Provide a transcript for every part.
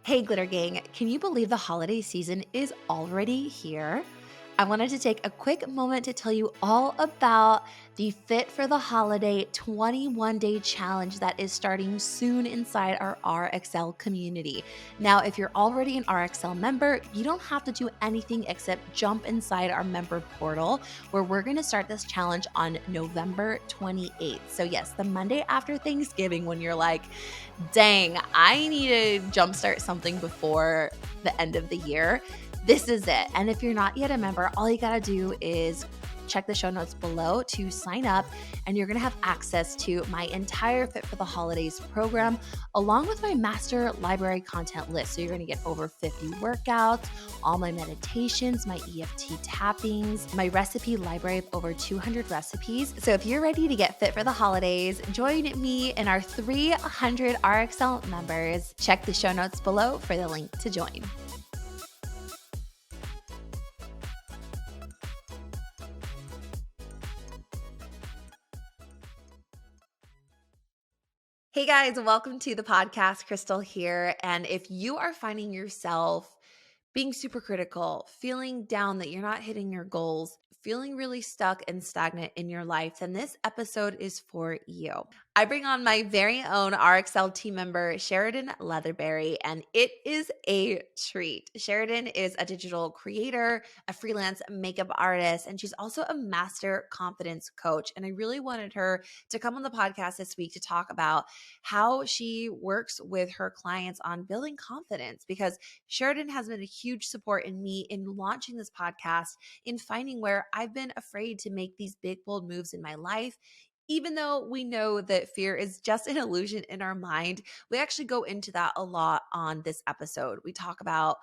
Hey, Glitter Gang, can you believe the holiday season is already here? I wanted to take a quick moment to tell you all about the Fit for the Holiday 21-day challenge that is starting soon inside our RxL community. Now, if you're already an RxL member, you don't have to do anything except jump inside our member portal where we're going to start this challenge on November 28th. So, yes, the Monday after Thanksgiving when you're like, dang, I need to jumpstart something before the end of the year. This is it. And if you're not yet a member, all you got to do is check the show notes below to sign up, and you're going to have access to my entire Fit for the Holidays program, along with my master library content list. So you're going to get over 50 workouts, all my meditations, my EFT tappings, my recipe library of over 200 recipes. So if you're ready to get fit for the holidays, join me and our 300 RxL members. Check the show notes below for the link to join. Hey guys, welcome to the podcast. Krystal here. And if you are finding yourself being super critical, feeling down that you're not hitting your goals, feeling really stuck and stagnant in your life, then this episode is for you. I bring on my very own RxL team member, Sheridan Leatherberry, and it is a treat. Sheridan is a digital creator, a freelance makeup artist, and she's also a master confidence coach. And I really wanted her to come on the podcast this week to talk about how she works with her clients on building confidence, because Sheridan has been a huge support in me in launching this podcast, in finding where I've been afraid to make these big, bold moves in my life. Even though we know that fear is just an illusion in our mind, we actually go into that a lot on this episode. We talk about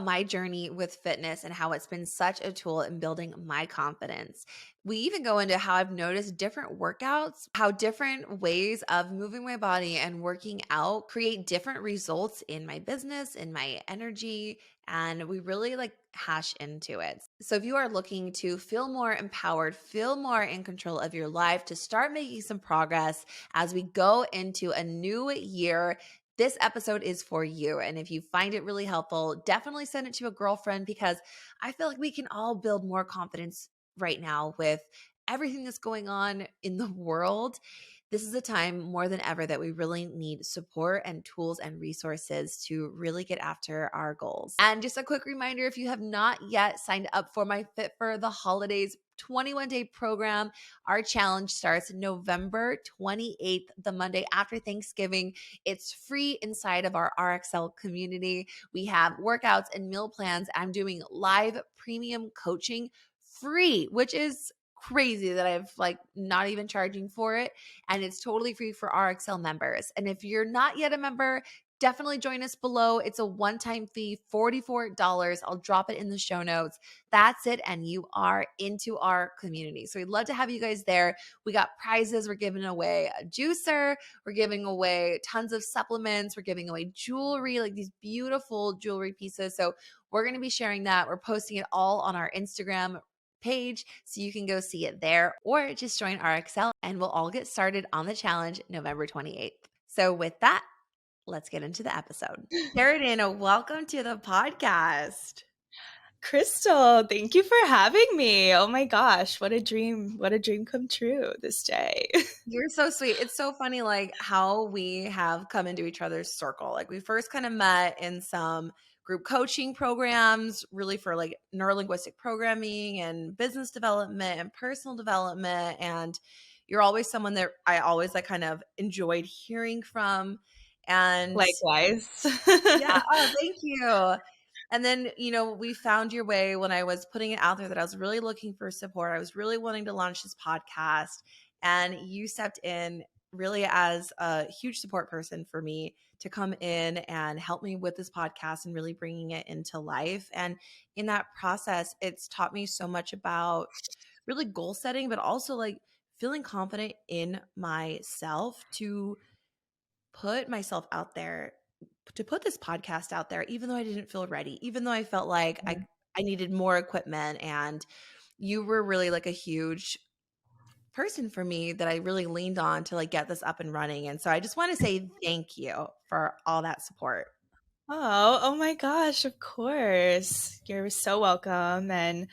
my journey with fitness and how it's been such a tool in building my confidence. We even go into how I've noticed different workouts, how different ways of moving my body and working out create different results in my business, in my energy, and we really hash into it. So if you are looking to feel more empowered, feel more in control of your life, to start making some progress as we go into a new year, this episode is for you. And if you find it really helpful, definitely send it to a girlfriend, because I feel like we can all build more confidence right now with everything that's going on in the world. This is a time more than ever that we really need support and tools and resources to really get after our goals. And just a quick reminder, if you have not yet signed up for my Fit for the Holidays 21-day program, our challenge starts November 28th, the Monday after Thanksgiving. It's free inside of our RxL community. We have workouts and meal plans. I'm doing live premium coaching free, which is crazy that I've not even charging for it. And it's totally free for RxL members. And if you're not yet a member, definitely join us below. It's a one-time fee, $44. I'll drop it in the show notes. That's it. And you are into our community. So we'd love to have you guys there. We got prizes. We're giving away a juicer. We're giving away tons of supplements. We're giving away jewelry, like these beautiful jewelry pieces. So we're going to be sharing that. We're posting it all on our Instagram page, so you can go see it there, or just join RxL and we'll all get started on the challenge November 28th. So with that, let's get into the episode. Sheridan, welcome to the podcast. Krystal, thank you for having me. Oh my gosh, what a dream come true this day. You're so sweet. It's so funny how we have come into each other's circle. We first kind of met in some group coaching programs, really for neurolinguistic programming and business development and personal development. And you're always someone that I always kind of enjoyed hearing from. And Likewise. yeah, oh, thank you. And then, we found your way when I was putting it out there that I was really looking for support. I was really wanting to launch this podcast, and you stepped in really as a huge support person for me to come in and help me with this podcast and really bringing it into life. And in that process, it's taught me so much about really goal setting, but also feeling confident in myself to put myself out there, to put this podcast out there, even though I didn't feel ready, even though I felt like I needed more equipment. And you were really a huge person for me that I really leaned on to get this up and running. And so I just want to say thank you for all that support. Oh my gosh, of course. You're so welcome. And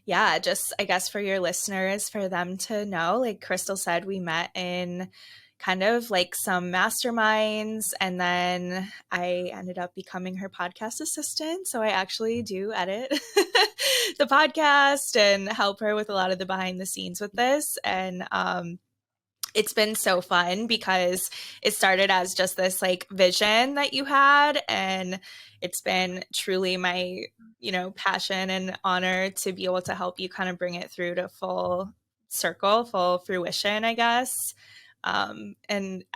yeah, just I guess for your listeners, for them to know, like Krystal said, we met in kind of like some masterminds, and then I ended up becoming her podcast assistant. So I actually do edit the podcast and help her with a lot of the behind the scenes with this. And it's been so fun because it started as just this like vision that you had, and it's been truly my, passion and honor to be able to help you kind of bring it through to full circle, full fruition, I guess. And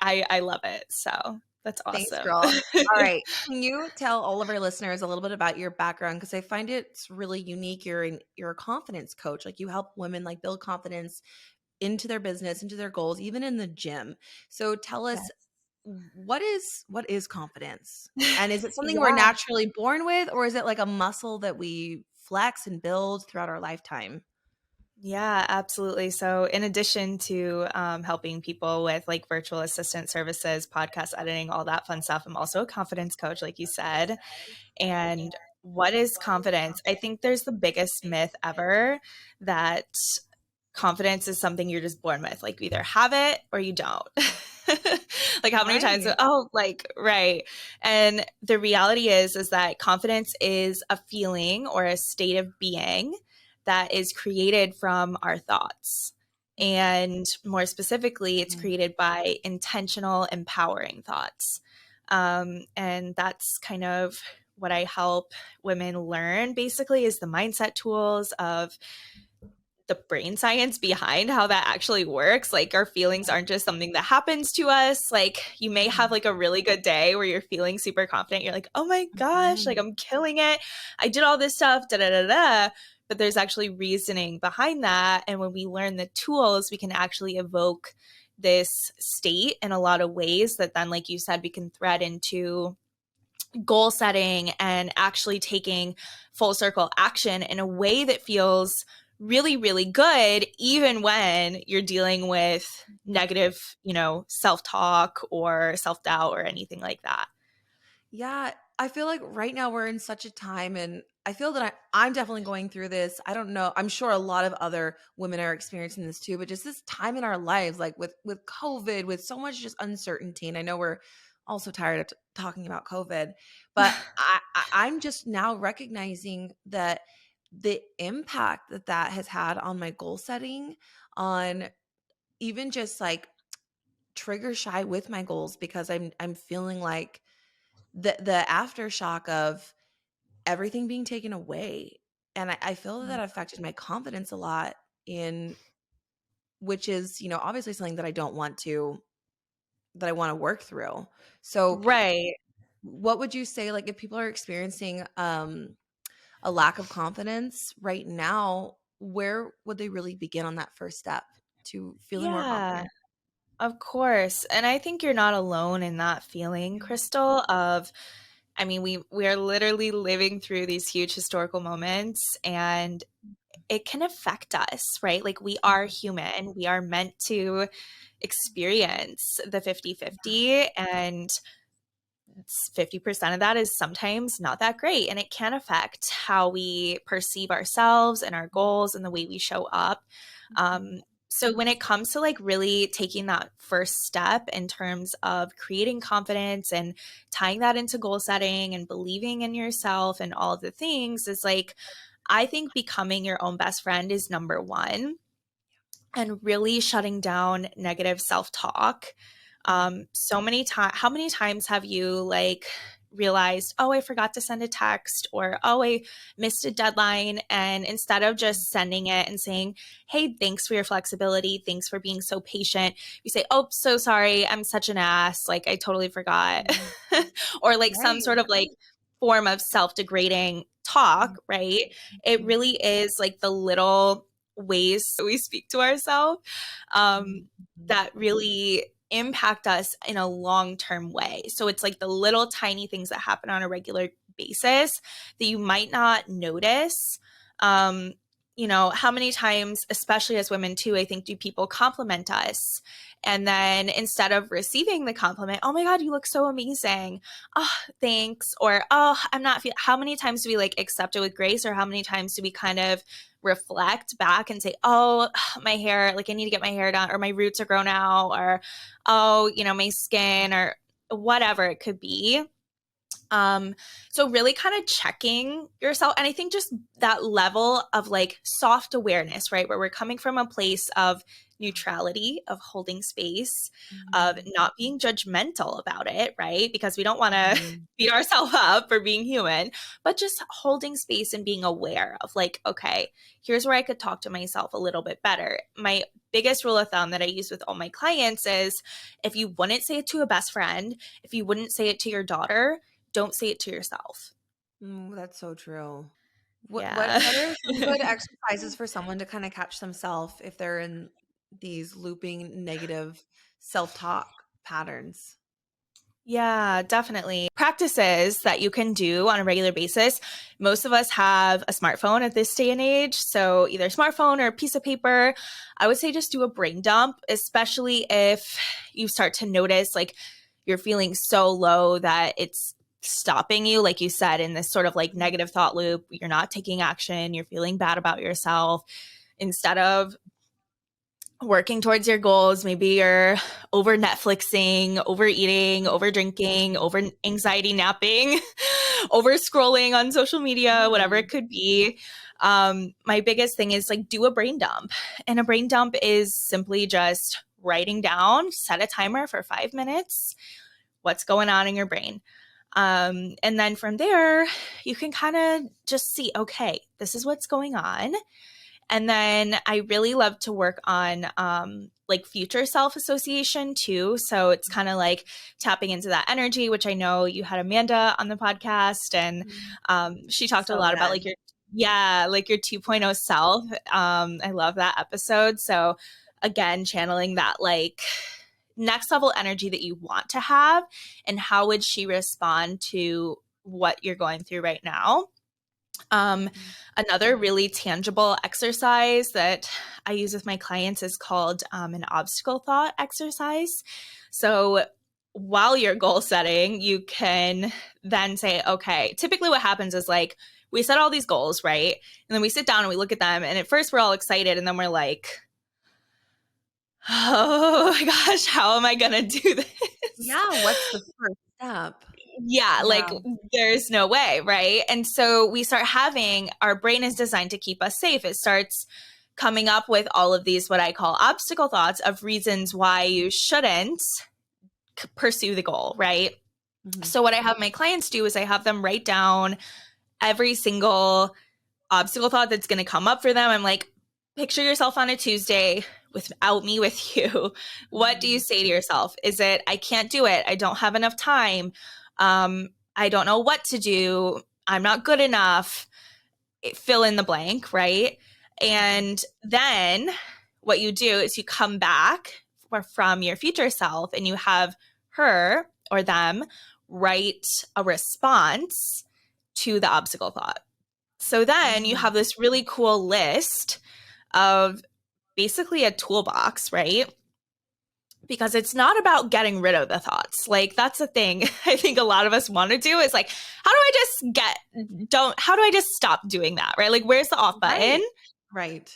I love it. So that's Thanks, awesome. girl. All right. Can you tell all of our listeners a little bit about your background? Because I find it's really unique. You're a confidence coach. Like you help women like build confidence into their business, into their goals, even in the gym. So tell us Yes. what is confidence? And is it something we're Yeah. naturally born with, or is it like a muscle that we flex and build throughout our lifetime? Yeah, absolutely. So, in addition to helping people with like virtual assistant services, podcast editing, all that fun stuff, I'm also a confidence coach, like you said. And what is confidence? I think there's the biggest myth ever that confidence is something you're just born with. Like you either have it or you don't. Like how many times, Right. oh, like, right. And the reality is that confidence is a feeling or a state of being that is created from our thoughts. And more specifically, it's Mhm. created by intentional, empowering thoughts. And that's kind of what I help women learn basically is the mindset tools of the brain science behind how that actually works. Like our feelings aren't just something that happens to us. Like you may have like a really good day where you're feeling super confident. You're like, oh my gosh, like Mhm. I'm killing it. I did all this stuff, da da da da. But there's actually reasoning behind that. And when we learn the tools, we can actually evoke this state in a lot of ways that then, like you said, we can thread into goal setting and actually taking full circle action in a way that feels really, really good, even when you're dealing with negative, self talk or self doubt or anything like that. Yeah, I feel like right now we're in such a time, and I feel that I'm definitely going through this. I don't know. I'm sure a lot of other women are experiencing this too, but just this time in our lives, like with COVID, with so much just uncertainty. And I know we're also tired of talking about COVID, but I'm just now recognizing that the impact that that has had on my goal setting, on even just like trigger shy with my goals, because I'm feeling like the aftershock of everything being taken away. And I feel that affected my confidence a lot, in which is, obviously something that I want to work through. So Right. what would you say, like if people are experiencing a lack of confidence right now, where would they really begin on that first step to feeling more Yeah, confident? of course. And I think you're not alone in that feeling, Crystal, of I mean, we are literally living through these huge historical moments and it can affect us, right? Like we are human. We are meant to experience the 50-50, and 50% of that is sometimes not that great, and it can affect how we perceive ourselves and our goals and the way we show up. So when it comes to like really taking that first step in terms of creating confidence and tying that into goal setting and believing in yourself and all of the things is like, I think becoming your own best friend is number one, and really shutting down negative self-talk. So many times, how many times have you like realized, oh, I forgot to send a text, or oh, I missed a deadline, and instead of just sending it and saying, hey, thanks for your flexibility, thanks for being so patient, you say, oh, so sorry, I'm such an ass, like I totally forgot. Mhm. Or like some Right. sort of like form of self-degrading talk, right? It really is like the little ways we speak to ourselves um, Mhm. that really impact us in a long-term way. So it's like the little tiny things that happen on a regular basis that you might not notice. How many times, especially as women too, I think, do people compliment us And then instead of receiving the compliment, oh my God, you look so amazing. Oh, thanks. Or, oh, I'm not feeling, how many times do we like accept it with grace? Or how many times do we kind of reflect back and say, oh, my hair, like I need to get my hair done, or my roots are grown out, or, oh, you know, my skin, or whatever it could be. So really kind of checking yourself. And I think just that level of like soft awareness, right? Where we're coming from a place of neutrality, of holding space, of not being judgmental about it, right? Because we don't want to beat ourselves up for being human, but just holding space and being aware of like, okay, here's where I could talk to myself a little bit better. My biggest rule of thumb that I use with all my clients is if you wouldn't say it to a best friend, if you wouldn't say it to your daughter, don't say it to yourself. That's so true. Yeah. What are some good exercises for someone to kind of catch themselves if they're in these looping negative self-talk patterns? Yeah, definitely. Practices that you can do on a regular basis. Most of us have a smartphone at this day and age. So either a smartphone or a piece of paper. I would say just do a brain dump, especially if you start to notice like you're feeling so low that it's stopping you, like you said, in this sort of like negative thought loop. You're not taking action. You're feeling bad about yourself. Instead of working towards your goals, maybe you're over Netflixing, overeating, over drinking, over anxiety napping, over scrolling on social media, whatever it could be. My biggest thing is like do a brain dump. And a brain dump is simply just writing down, set a timer for 5 minutes, what's going on in your brain. And then from there, you can kind of just see, okay, this is what's going on. And then I really love to work on like future self association too. So it's kind of like tapping into that energy, which I know you had Amanda on the podcast, and she talked a So lot about good. like like your 2.0 self. I love that episode. So again, channeling that like next level energy that you want to have, and how would she respond to what you're going through right now. Another really tangible exercise that I use with my clients is called an obstacle thought exercise. So while you're goal setting, you can then say, okay, typically what happens is like we set all these goals, right? And then we sit down and we look at them. And at first we're all excited. And then we're like, oh my gosh, how am I going to do this? Yeah, what's the first step? Yeah, like there's no way, right? And so we start having, our brain is designed to keep us safe. It starts coming up with all of these, what I call obstacle thoughts of reasons why you shouldn't pursue the goal, right? So what I have my clients do is I have them write down every single obstacle thought that's going to come up for them. I'm like, picture yourself on a Tuesday without me with you. What do you say to yourself? Is it, I can't do it. I don't have enough time. I don't know what to do. I'm not good enough. Fill in the blank, right? And then what you do is you come back from your future self and you have her or them write a response to the obstacle thought. So then you have this really cool list of basically a toolbox, right? Because it's not about getting rid of the thoughts. Like that's the thing I think a lot of us want to do is like, how do I just stop doing that? Right? Like where's the off button? Right.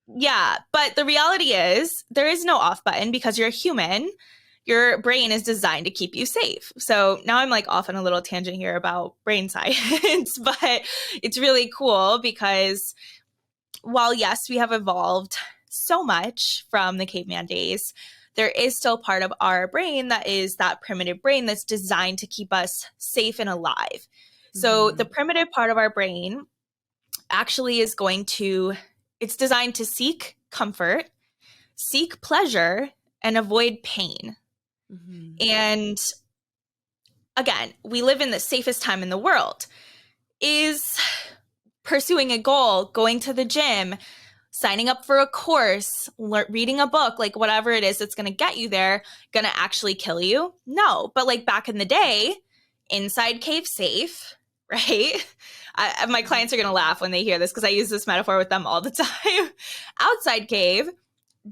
Yeah. But the reality is there is no off button because you're a human. Your brain is designed to keep you safe. So now I'm like off on a little tangent here about brain science, but it's really cool because while yes, we have evolved so much from the caveman days, there is still part of our brain that is that primitive brain that's designed to keep us safe and alive. So the primitive part of our brain actually is it's designed to seek comfort, seek pleasure, and avoid pain. And again, we live in the safest time in the world. Is pursuing a goal, going to the gym, signing up for a course, reading a book, like whatever it is that's going to get you there, going to actually kill you? No. But like back in the day, inside cave safe, right? My clients are going to laugh when they hear this because I use this metaphor with them all the time. Outside cave,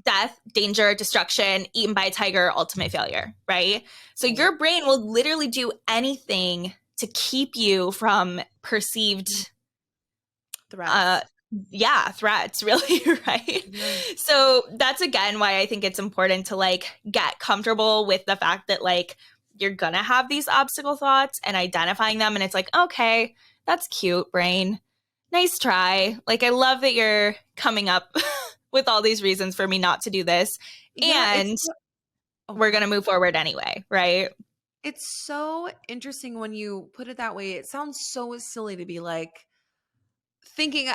death, danger, destruction, eaten by a tiger, ultimate failure, right? So Right. your brain will literally do anything to keep you from perceived uh Threats. threats, really. Right? Yeah. So that's again why I think it's important to like get comfortable with the fact that like you're gonna have these obstacle thoughts and identifying them, and it's like, okay, that's cute, brain, nice try. Like, I love that you're coming up with all these reasons for me not to do this, Yeah, and oh, we're go gonna ahead. move forward anyway, right? It's so interesting when you put it that way. It sounds so silly to be like thinking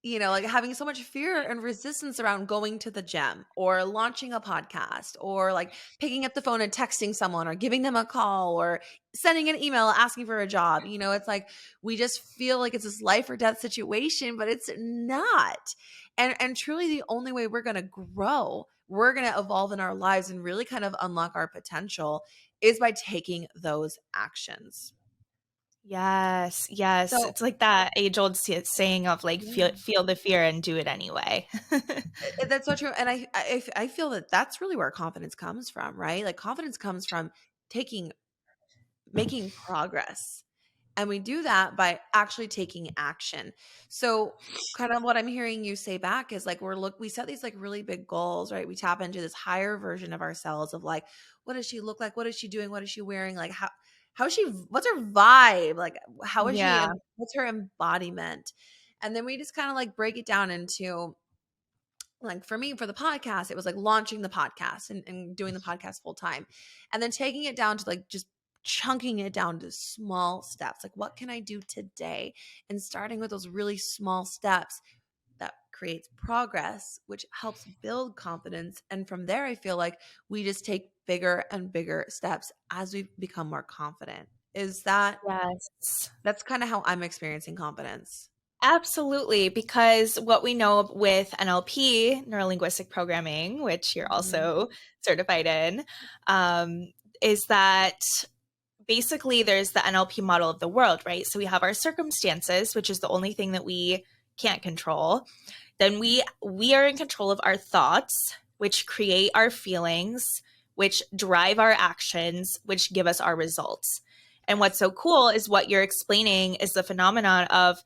like having so much fear and resistance around going to the gym or launching a podcast or like picking up the phone and texting someone or giving them a call or sending an email asking for a job. It's like we just feel like it's this life or death situation, but it's not. And truly the only way we're going to grow, we're going to evolve in our lives and really kind of unlock our potential is by taking those actions. Yes, yes. So, It's like that age-old saying of like yeah. feel the fear and do it anyway. That's so true, and I feel that that's really where confidence comes from, right? Like, confidence comes from taking making progress, and we do that by actually taking action. So, kind of what I'm hearing you say back is, like, we set these, like, really big goals, right? We tap into this higher version of ourselves of, like, what does she look like? What is she doing? What is she wearing? Like, how is she what's her vibe? Like, how is she Yeah. and what's her embodiment? And then we just kinda, like, break it down into like for me for the podcast it was like launching the podcast and doing the podcast full time and then taking it down to like just chunking it down to small steps, like what can I do today, and starting with those really small steps that creates progress which helps build confidence, and from there I feel like we just take bigger and bigger steps as we become more confident. Is that Yes. That's kind of how I'm experiencing confidence. Absolutely, because what we know with NLP, neuro linguistic programming, which you're Mhm. also certified in, is that basically there's the NLP model of the world, right? So we have our circumstances, which is the only thing that we can't control. Then we are in control of our thoughts, which create our feelings, which drive our actions, which give us our results. And what's Yes. so cool is what you're explaining is the phenomenon of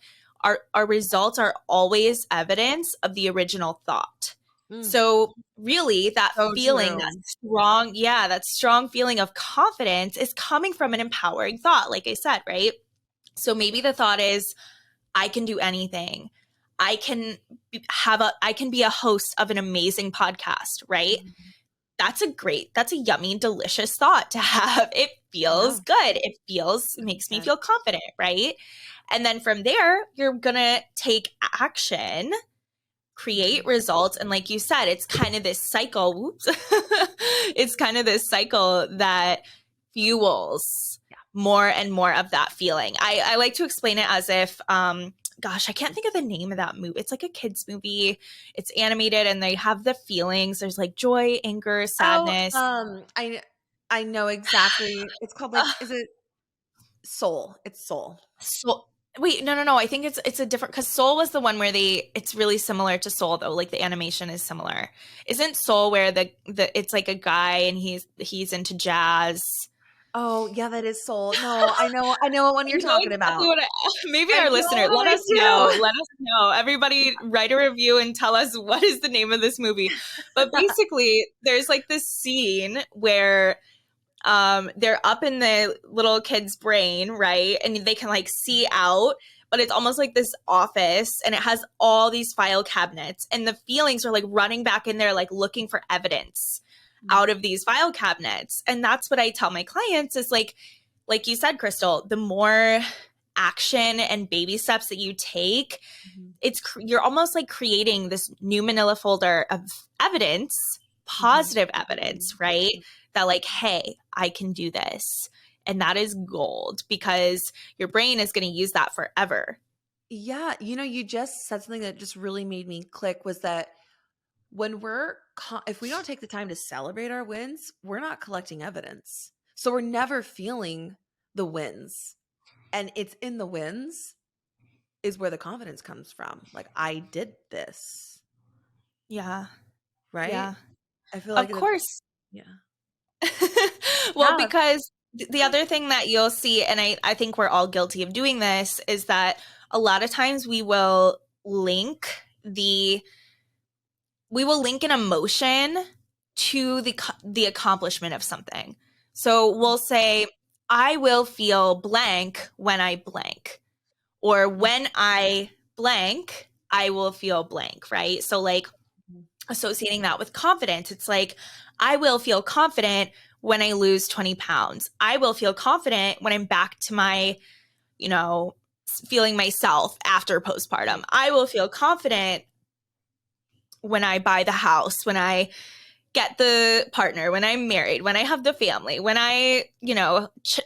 our results are always evidence of the original thought. Mm, So really that so feeling, that true. strong, yeah, that strong feeling of confidence is coming from an empowering thought, like I said, right? So maybe the thought is, I can do anything. I can I can be a host of an amazing podcast, right? Mhm. That's a yummy, delicious thought to have. It Yeah, feels good. Makes me 100%. feel confident, right? And then from there, you're going to take action, create Mhm. results. And like you said, it's kind of this cycle. Whoops. It's kind of this cycle that fuels Yeah. more and more of that feeling. I like to explain it as if, gosh, I can't think of the name of that movie. It's like a kid's movie. It's animated and they have the feelings. There's like joy, anger, Oh, sadness. I know exactly. It's called like, is it Soul? It's Soul. Soul. Wait, no, no, no. I think it's a different because Soul was the one where it's really similar to Soul though. Like the animation is similar. Isn't Soul where the it's like a guy and he's into jazz? Oh, yeah, that is Soul. No, I know what one you're You know talking exactly about. what maybe I our listener, let totally us know. do. Let us know. Everybody write a review and tell us what is the name of this movie. But basically, there's like this scene where they're up in the little kid's brain, right? And they can like see out, but it's almost like this office and it has all these file cabinets and the feelings are like running back in there, like looking for evidence Mm, out of these file cabinets. And that's what I tell my clients is like you said, Krystal, the more action and baby steps that you take, mhm, you're almost like creating this new manila folder of evidence, mhm, positive evidence, right? mhm. That like, hey, I can do this. And that is gold because your brain is going to use that forever. Yeah, you just said something that just really made me click was that when if we don't take the time to celebrate our wins, we're not collecting evidence. So we're never feeling the wins. And it's in the wins is where the confidence comes from. Like, I did this. Yeah. right? Yeah. I feel like Of that's course. yeah. Well, Yeah. because the other thing that you'll see, and I think we're all guilty of doing this, is that a lot of times the we will link an emotion to the accomplishment of something. So we'll say, I will feel blank when I blank, or when I blank, I will feel blank, right? So like Mhm. associating that with confidence, it's like, I will feel confident when I lose 20 pounds. I will feel confident when I'm back to my, you know, feeling myself after postpartum. Right. I will feel confident when I buy the house, when I get the partner, when I'm married, when I have the family, when I,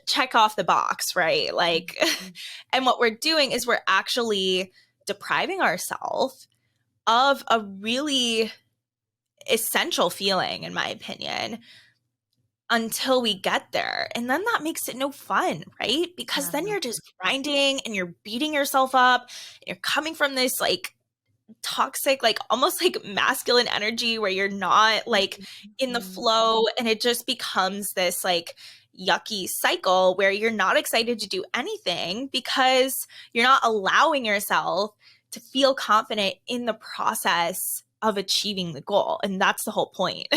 check off the box, right? Like, Mhm. and what we're doing is we're actually depriving ourselves of a really essential feeling, in my opinion, until we get there. And then that makes it no fun, right? Because Yeah, then no. you're just grinding and you're beating yourself up. And you're coming from this like toxic, like almost like masculine energy where you're not like in the Mhm. flow, and it just becomes this like yucky cycle where you're not excited to do anything because you're not allowing yourself to feel confident in the process of achieving the goal. And that's the whole point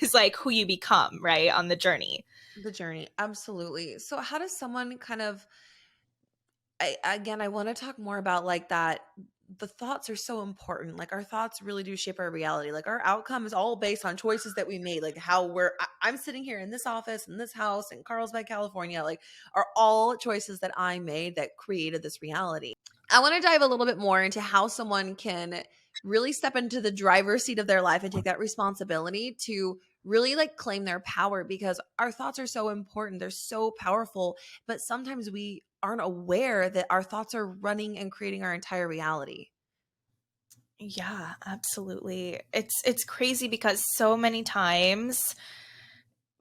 is like who you become, right, on the journey. The journey, absolutely. So how does someone kind of I want to talk more about like that the thoughts are so important. Like our thoughts really do shape our reality. Like our outcome is all based on choices that we made. Like how I'm sitting here in this office, in this house in Carlsbad, California, like are all choices that I made that created this reality. I want to dive a little bit more into how someone can really step into the driver's seat of their life and take that responsibility to really like claim their power because our thoughts are so important. They're so powerful, but sometimes we aren't aware that our thoughts are running and creating our entire reality. Yeah, absolutely. It's crazy because so many times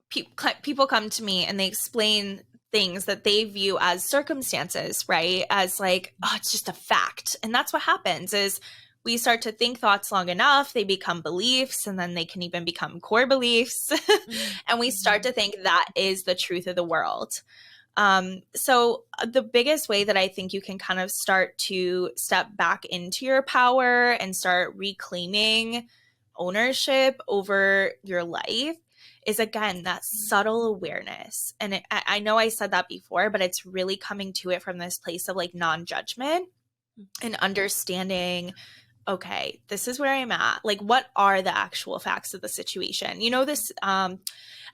people come to me and they explain things that they view as circumstances, right? As like, oh, it's just a fact. And that's what happens is we start to think thoughts long enough, they become beliefs, and then they can even become core beliefs. And we start Mhm. to think that is the truth of the world. So the biggest way that I think you can kind of start to step back into your power and start reclaiming ownership over your life is again that subtle awareness. And I know I said that before, but it's really coming to it from this place of like non-judgment and understanding, okay, this is where I'm at. Like, what are the actual facts of the situation? I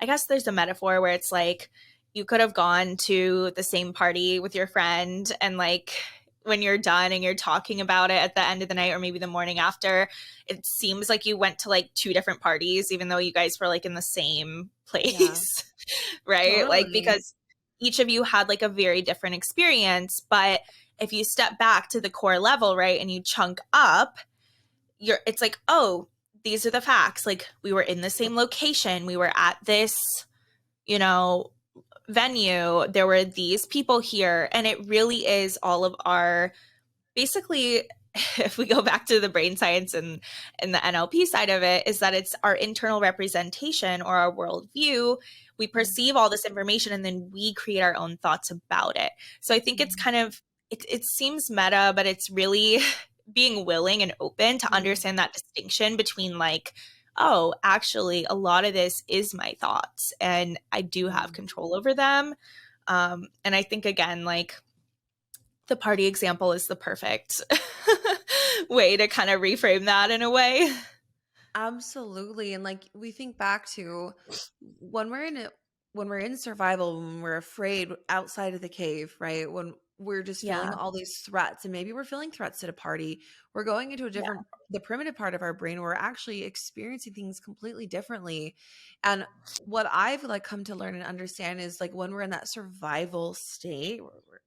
guess there's a metaphor where it's like you could have gone to the same party with your friend, and like when you're done and you're talking about it at the end of the night or maybe the morning after, it seems like you went to like two different parties, even though you guys were like in the same Yeah, place, right? Like, totally. because each of you had like a very different experience. But if you step back to the core level, right, and you chunk up, it's like, oh, these are the facts. Like, we were in the same location, we were at this, you know, venue, there were these people here, and it really is all of our, basically, if we go back to the brain science and the NLP side of it, is that it's our internal representation or our worldview. We perceive all this information and then we create our own thoughts about it. So I think it's kind of, it seems meta, but it's really being willing and open to Mhm. understand that distinction between like, oh, actually, a lot of this is my thoughts and I do have Mhm. control over them. And I think, again, like, the party example is the perfect way to kind of reframe that in a way. Absolutely. And like we think back to when we're in it, when we're in survival, when we're afraid outside of the cave, right? When we're just feeling Yeah. all these threats, and maybe we're feeling threats at a party, we're going into a Yeah. different, the primitive part of our brain, we're actually experiencing things completely differently. And what I've like come to learn and understand is like when we're in that survival state, where we're,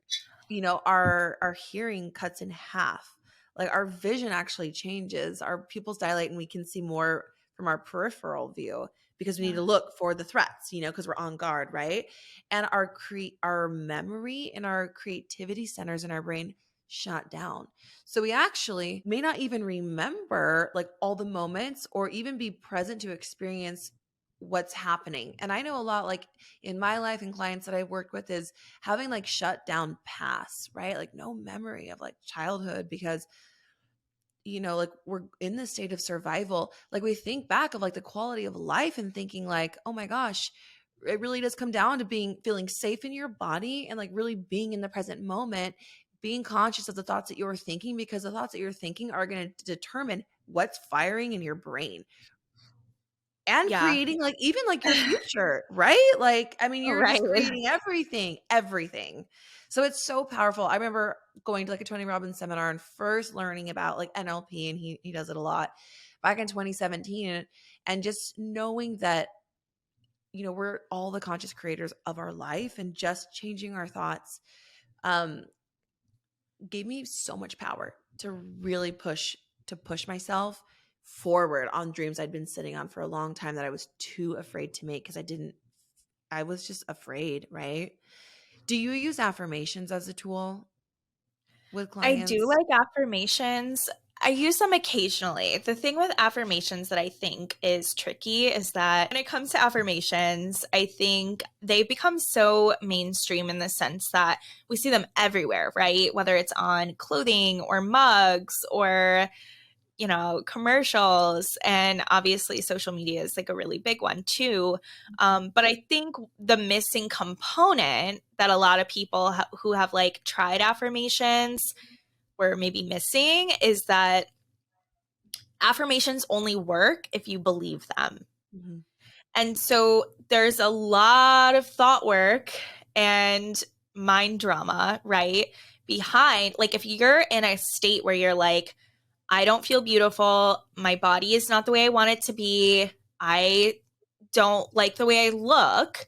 our hearing cuts in half, like our vision actually changes, our pupils dilate and we can see more from our peripheral view because we need Yeah. to look for the threats, because we're on guard, right? And our memory and our creativity centers in our brain shut down. So we actually may not even remember like all the moments or even be present to experience what's happening. And I know a lot like in my life and clients that I've worked with is having like shut down past, right? Like no memory of like childhood because like we're in this state of survival. Like we think back of like the quality of life and thinking like, oh my gosh, it really does come down to feeling safe in your body and like really being in the present moment, being conscious of the thoughts that you're thinking because the thoughts that you're thinking are going to determine what's firing in your brain and Yeah. creating like even like your future, right? Like, I mean, you're Right. just creating everything, everything. So it's so powerful. I remember going to like a Tony Robbins seminar and first learning about like NLP, and he does it a lot back in 2017, and just knowing that we're all the conscious creators of our life and just changing our thoughts um gave me so much power to really push myself forward on dreams I'd been sitting on for a long time that I was too afraid to make because I was just afraid, right? Do you use affirmations as a tool with I do clients? like affirmations. I use them occasionally. The thing with affirmations that I think is tricky is that when it comes to affirmations, I think they become so mainstream in the sense that we see them everywhere, right? Whether it's on clothing or mugs or commercials, and obviously social media is like a really big one too. But I think the missing component that a lot of people who have like tried affirmations were maybe missing is that affirmations only work if you believe them. Mhm. And so there's a lot of thought work and mind drama, right? Behind, like, if you're in a state where you're like, I don't feel beautiful, my body is not the way I want it to be, I don't like the way I look,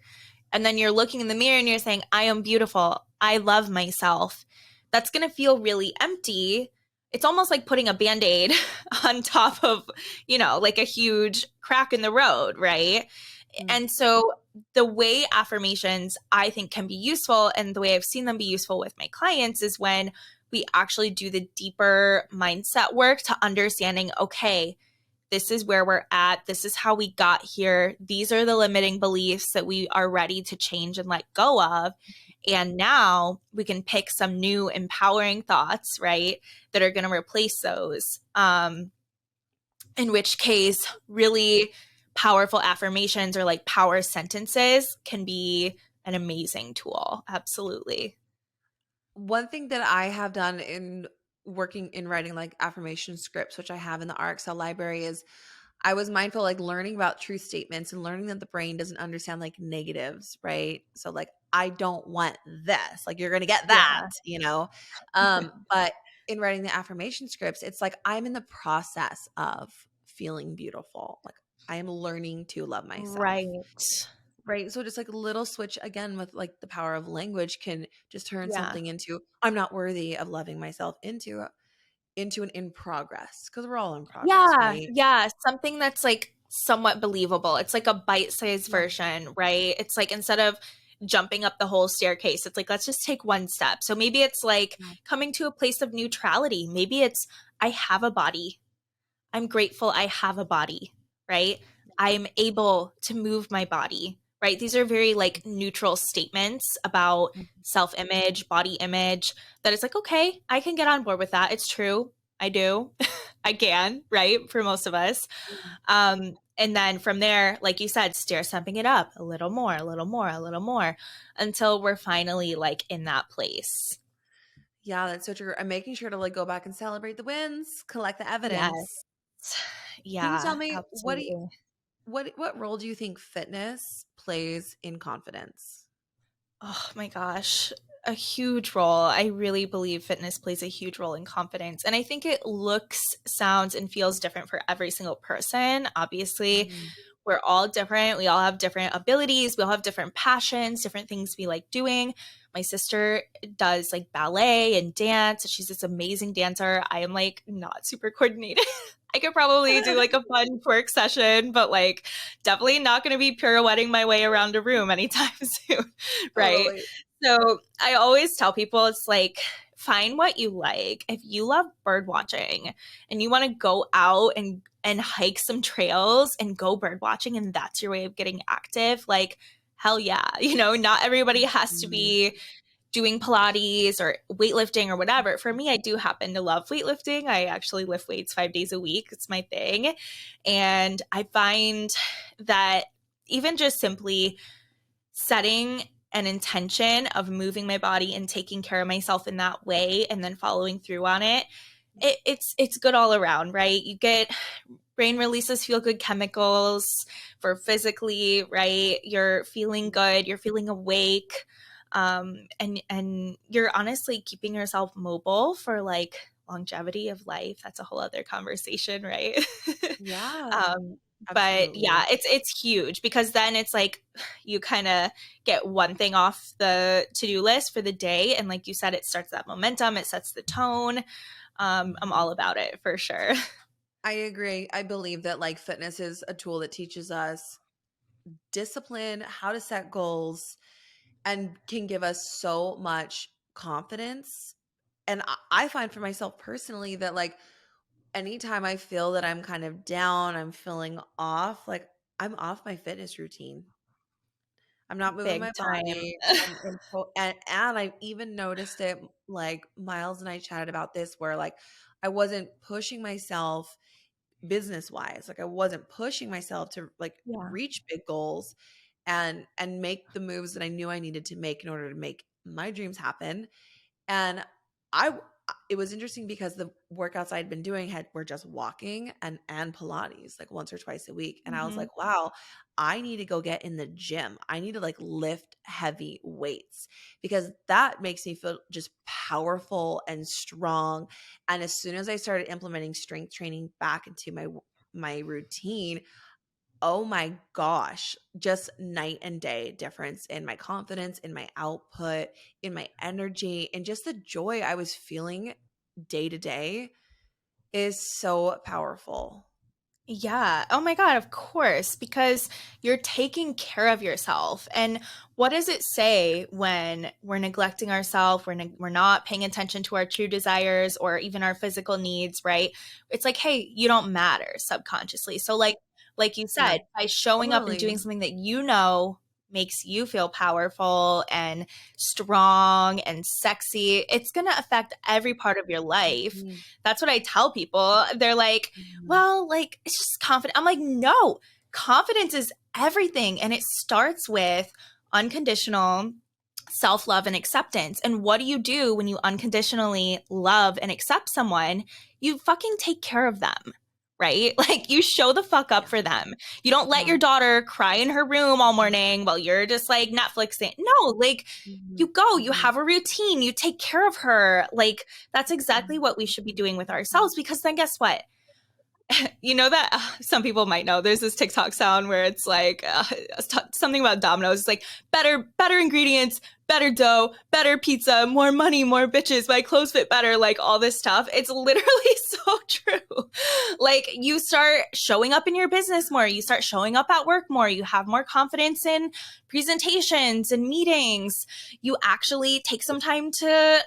and then you're looking in the mirror and you're saying, I am beautiful, I love myself, that's going to feel really empty. It's almost like putting a band-aid on top of, like a huge crack in the road, right? Mm. And so the way affirmations I think can be useful, and the way I've seen them be useful with my clients, is when we actually do the deeper mindset work to understanding, okay, this is where we're at. This is how we got here. These are the limiting beliefs that we are ready to change and let go of. And now we can pick some new empowering thoughts, right, that are going to replace those. In which case, really powerful affirmations or like power sentences can be an amazing tool. Absolutely. One thing that I have done in working in writing like affirmation scripts, which I have in the RxL library, is I was mindful, like learning about truth statements and learning that the brain doesn't understand like negatives, right? So like, I don't want this, like you're going to get that, Yeah. but in writing the affirmation scripts, it's like, I'm in the process of feeling beautiful. Like I am learning to love myself. Right. Right. So just like a little switch again with like the power of language can just turn Yeah. something into I'm not worthy of loving myself into an in progress because we're all in progress, Yeah. right? Yeah. Something that's like somewhat believable. It's like a bite-sized Yeah. version, right? It's like instead of jumping up the whole staircase, it's like, let's just take one step. So maybe it's like Yeah. coming to a place of neutrality. Maybe it's, I have a body. I'm grateful I have a body, right? I'm able to move my body, right? These are very like neutral statements about self image, body image, that it's like, okay, I can get on board with that. It's true. I do. I can, right? For most of us. And then from there, like you said, stair stepping it up a little more, a little more, a little more until we're finally like in that place. Yeah, that's so true. I'm making sure to like go back and celebrate the wins, collect the Yes. evidence. Can you tell Yeah, me absolutely. what role do you think fitness plays in confidence? Oh my gosh, a huge role. I really believe fitness plays a huge role in confidence. And I think it looks, sounds, and feels different for every single person. Obviously, Mhm. we're all different. We all have different abilities. We all have different passions, different things we like doing. My sister does like ballet and dance. She's this amazing dancer. I am like not super coordinated. I could probably do like a fun twerk session, but like definitely not going to be pirouetting my way around a room anytime soon. Right. Totally. So I always tell people it's like find what you like. If you love bird watching and you want to go out and hike some trails and go bird watching and that's your way of getting active, like hell yeah. Not everybody has to Mhm. be doing Pilates or weightlifting or whatever. For me, I do happen to love weightlifting. I actually lift weights 5 days a week. It's my thing. And I find that even just simply setting an intention of moving my body and taking care of myself in that way and then following through on it, it's good all around, right? You get brain releases feel good chemicals for physically, right? You're feeling good, you're feeling awake, and you're honestly keeping yourself mobile for like longevity of life. That's a whole other conversation, right? Yeah, um, but yeah, absolutely. it's huge because then it's like you kind of get one thing off the to-do list for the day, and like you said, it starts that momentum, it sets the tone. I'm Mhm. all about it for sure. I agree. I believe that like fitness is a tool that teaches us discipline, how to set goals, and can give us so much confidence. And I find for myself personally that like anytime I feel that I'm kind of down, I'm feeling off, like I'm off my fitness routine. I'm not moving my Big time. body. And I've even noticed it, like Miles and I chatted about this, where like I wasn't pushing myself business wise. Like I wasn't pushing myself to like Yeah. reach big goals and make the moves that I knew I needed to make in order to make my dreams happen. And I it was interesting because the workouts I'd been doing were just walking and Pilates like once or twice a week. And I was Mhm. like, wow, I need to go get in the gym. I need to like lift heavy weights because that makes me feel just powerful and strong. And as soon as I started implementing strength training back into my routine, oh my gosh, just night and day difference in my confidence, in my output, in my energy, and just the joy I was feeling day to day is so powerful. Yeah. Oh my God, of course, because you're taking care of yourself. And what does it say when we're neglecting ourselves, we're not paying attention to our true desires or even our physical needs, right? It's like, hey, you don't matter subconsciously. So like you Yeah, said, by showing up and doing totally. something that makes you feel powerful and strong and sexy, it's going to affect every part of your life. Mhm, That's what I tell people. They're like, mhm, well, like it's just confident. I'm like, no, confidence is everything. And it starts with unconditional self love and acceptance. And what do you do when you unconditionally love and accept someone? You fucking take care of them. Right? Like you show the fuck up yeah, for them. You don't let yeah, your daughter cry in her room all morning while you're just like Netflixing. No, like you mhm, go, you mhm, have a routine, you take care of her. Like that's exactly mhm, what we should be doing with ourselves because then guess what? You know that some people might know there's this TikTok sound where it's like something about Domino's. It's like better ingredients, better dough, better pizza, more money, more bitches, my clothes fit better, like all this stuff. It's literally so true. Like you start showing up in your business more, you start showing up at work more, you have more confidence in presentations and meetings. You actually take some time to,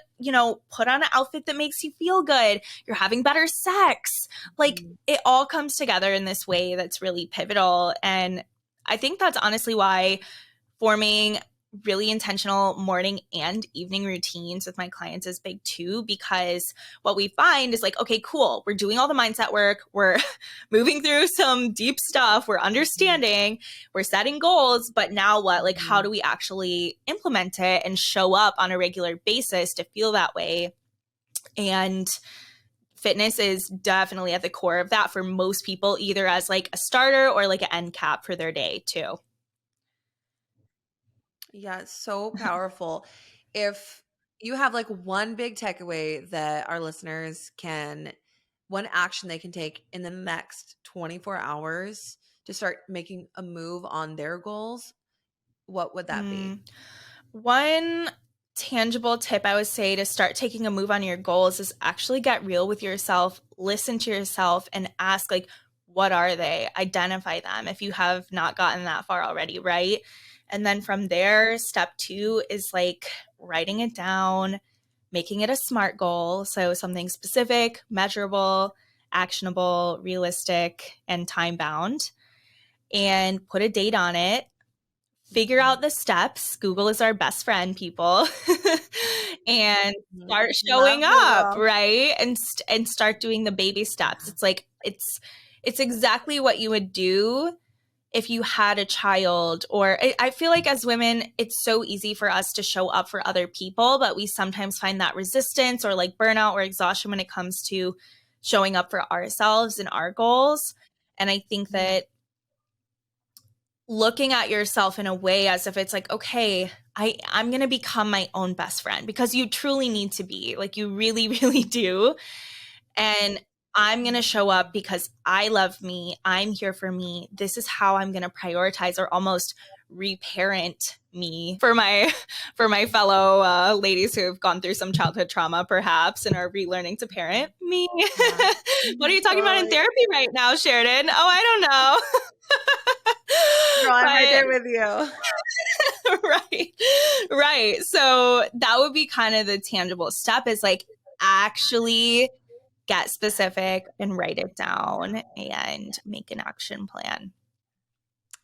put on an outfit that makes you feel good. You're having better sex. Like mhm. it all comes together in this way that's really pivotal. And I think that's honestly why forming really intentional morning and evening routines with my clients is big too, because what we find is like, okay, cool. We're doing all the mindset work. We're moving through some deep stuff. We're Mhm, understanding, we're setting goals, but now what? Like, how mhm. do we actually implement it and show up on a regular basis to feel that way? And fitness is definitely at the core of that for most people, either as like a starter or like an end cap for their day too. Yeah, it's so powerful. If you have like one big takeaway that our listeners can, one action they can take in the next 24 hours to start making a move on their goals, what would that be? Mm. One tangible tip I would say to start taking a move on your goals is actually get real with yourself, listen to yourself, and ask, like, what are they? Identify them if you have not gotten that far already, right? And then from there, step two is like writing it down, making it a SMART goal. So something specific, measurable, actionable, realistic, and time bound. And put a date on it. Figure out the steps. Google is our best friend, people. And start Love showing up, Google. right? And start doing the baby steps. It's like it's exactly what you would do if you had a child. Or I feel like as women, it's so easy for us to show up for other people, but we sometimes find that resistance or like burnout or exhaustion when it comes to showing up for ourselves and our goals. And I think that looking at yourself in a way as if it's like, okay, I'm going to become my own best friend, because you truly need to be, like, you really, really do. And I'm going to show up because I love me. I'm here for me. This is how I'm going to prioritize or almost reparent me for my fellow ladies who have gone through some childhood trauma perhaps and are relearning to parent me. Yeah. What are you talking about in Totally. therapy right now, Sheridan? Oh, I don't know. Girl, I'm right But there with you. right. Right. So that would be kind of the tangible step, is like actually get specific and write it down and make an action plan.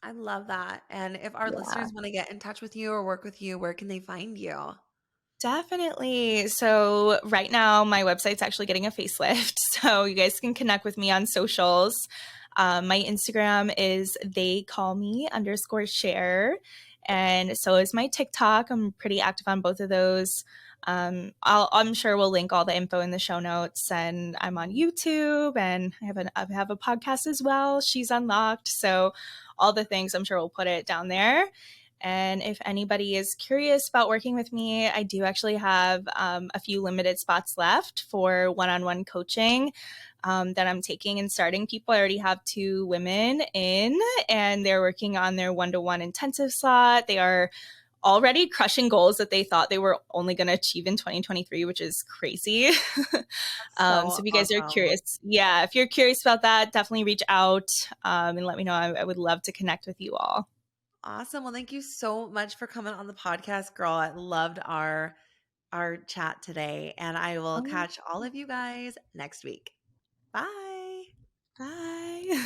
I love that. And if our Yeah. listeners want to get in touch with you or work with you, where can they find you? Definitely. So right now my website's actually getting a facelift. So you guys can connect with me on socials. My Instagram is theycallme_share. And so is my TikTok. I'm pretty active on both of those. I'm sure we'll link all the info in the show notes. And I'm on YouTube, and I have a podcast as well. She's Unlocked. So all the things, I'm sure we'll put it down there. And if anybody is curious about working with me, I do actually have a few limited spots left for one-on-one coaching that I'm taking and starting. People, I already have 2 women in, and they're working on their one-to-one intensive slot. They are already crushing goals that they thought they were only going to achieve in 2023, which is crazy. So So if you guys are awesome. curious, yeah, if you're curious about that, definitely reach out and let me know. I would love to connect with you all. Awesome. Well, thank you so much for coming on the podcast, girl. I loved our chat today, and I will Oh, catch all of you guys next week. Bye. bye.